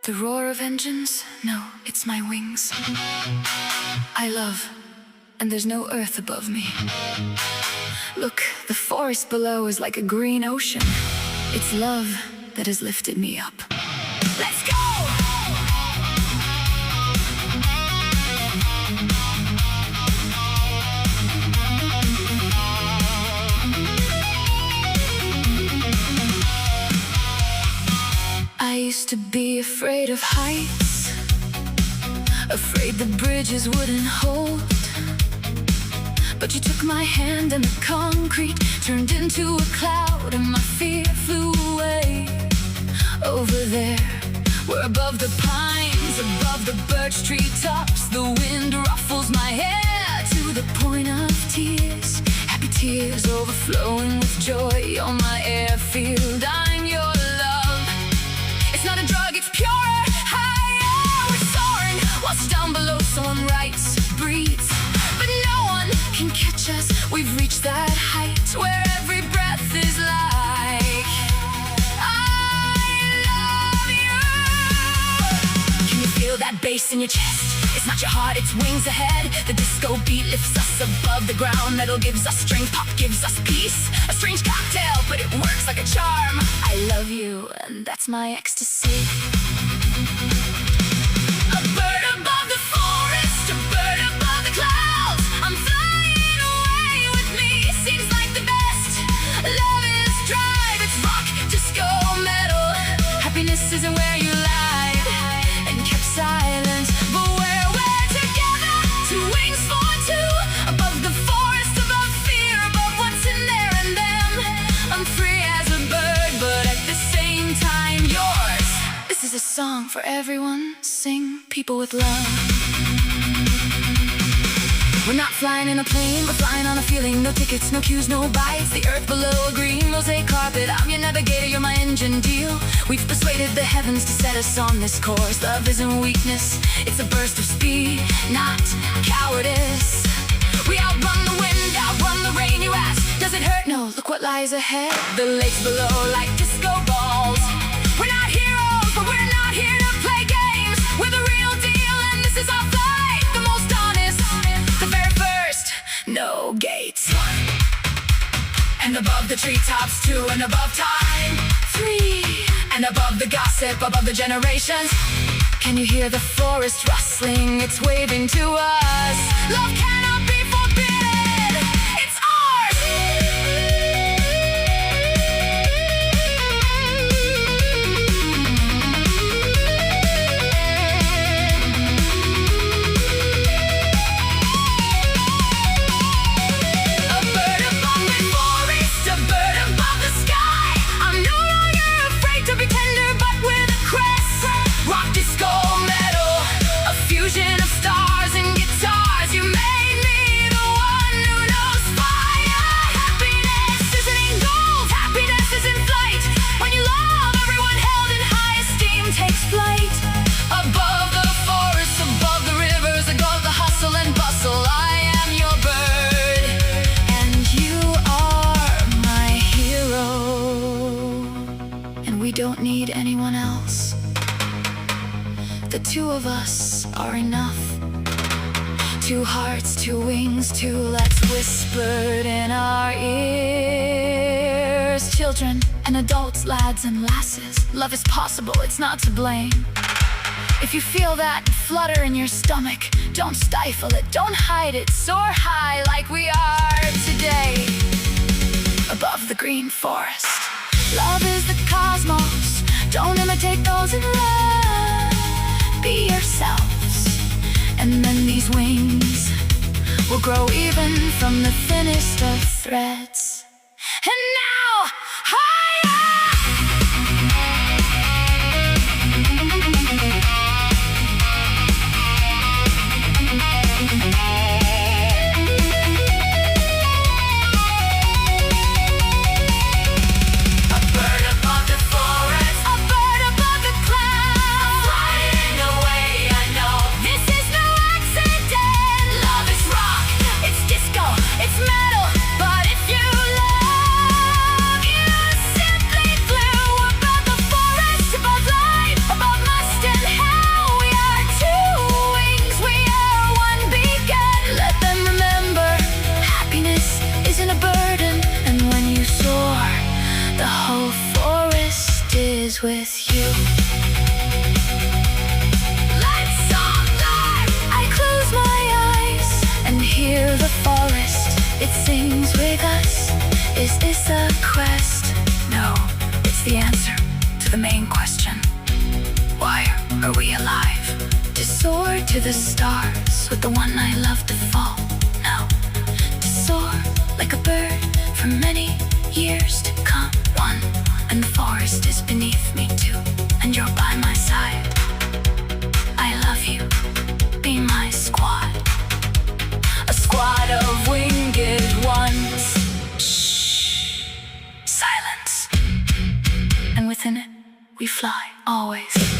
The roar of engines? No, it's my wings. I love, and there's no earth above me. Look, the forest below is like a green ocean. It's love that has lifted me up. Let's go! I used to be afraid of heights, afraid the bridges wouldn't hold. But you took my hand and the concrete turned into a cloud, and my fear flew away. Over there, we're above the pines, above the birch tree tops. The wind ruffles my hair to the point of tears. Happy tears overflowing with joy on my airfield. I'm your love. It's not a drug, it's pure. Higher, we're soaring, whilst down below someone writes, breathes. But no one can catch us. We've reached that height where every breath is like, I love you. Can you feel that bass in your chest? It's not your heart, it's wings ahead. The disco beat lifts us above the ground. Metal gives us strength, pop gives us peace. A strange cocktail, but it works like a charm. I love you, and that's my ecstasy. A bird above the forest, a bird above the clouds. I'm flying away with me, seems like the best. Love is drive, it's rock, disco, metal. Happiness isn't where you lied and kept silence, but where we're together, two wings for two. Above the forest, above fear, above what's in there and them. I'm free as a bird, but at the same time yours. This is a song for everyone. Sing, people with love. We're not flying in a plane, we're flying on a feeling. No tickets, no queues, no bites. The earth below a green mosaic carpet. I'm your navigator, you're my engine deal. We've persuaded the heavens to set us on this course. Love isn't weakness, it's a burst of speed, not cowardice. We outrun the wind, outrun the rain. You ask, does it hurt? No, look what lies ahead. The lakes below like disco balls. We're not heroes, but we're not here to play games. We're the real deal, and this is our flight. The most honest, the very first, no gates. And above the treetops, two, and above time, three. And above the gossip, above the generations. Can you hear the forest rustling? It's waving to us. Love cannot be forbidden. It's ours. A bird above the forest, a bird above the sky. I'm no longer afraid to be tender, but with a crest. Rock, disco, metal, a fusion of stars and guitars. You made me the one who knows fire. Happiness isn't in gold, happiness is in flight. When you love, everyone held in high esteem takes flight. Above the forest, above the rivers, above the hustle and bustle. I am your bird, and you are my hero. And we don't need anyone else. The two of us are enough. Two hearts, two wings, two let's whispered in our ears. Children and adults, lads and lasses. Love is possible, it's not to blame. If you feel that flutter in your stomach, don't stifle it, don't hide it. Soar high like we are today, above the green forest. Love is the cosmos, don't imitate those in love. Be yourselves, and then these wings will grow even from the thinnest of threads. And now, higher! A bird above the forest, a bird above the clouds. Flying away, I know this is no accident. Love is rock, it's disco, it's metal. But if you is with you. Let's all fly! I close my eyes and hear the forest. It sings with us. Is this a quest? No, it's the answer to the main question. Why are we alive? To soar to the stars with the one I love to fall. No, to soar like a bird for many years to come. One, and the forest is beneath me too, and you're by my side. I love you, be my squad. A squad of winged ones. Shh, silence. And within it, we fly always.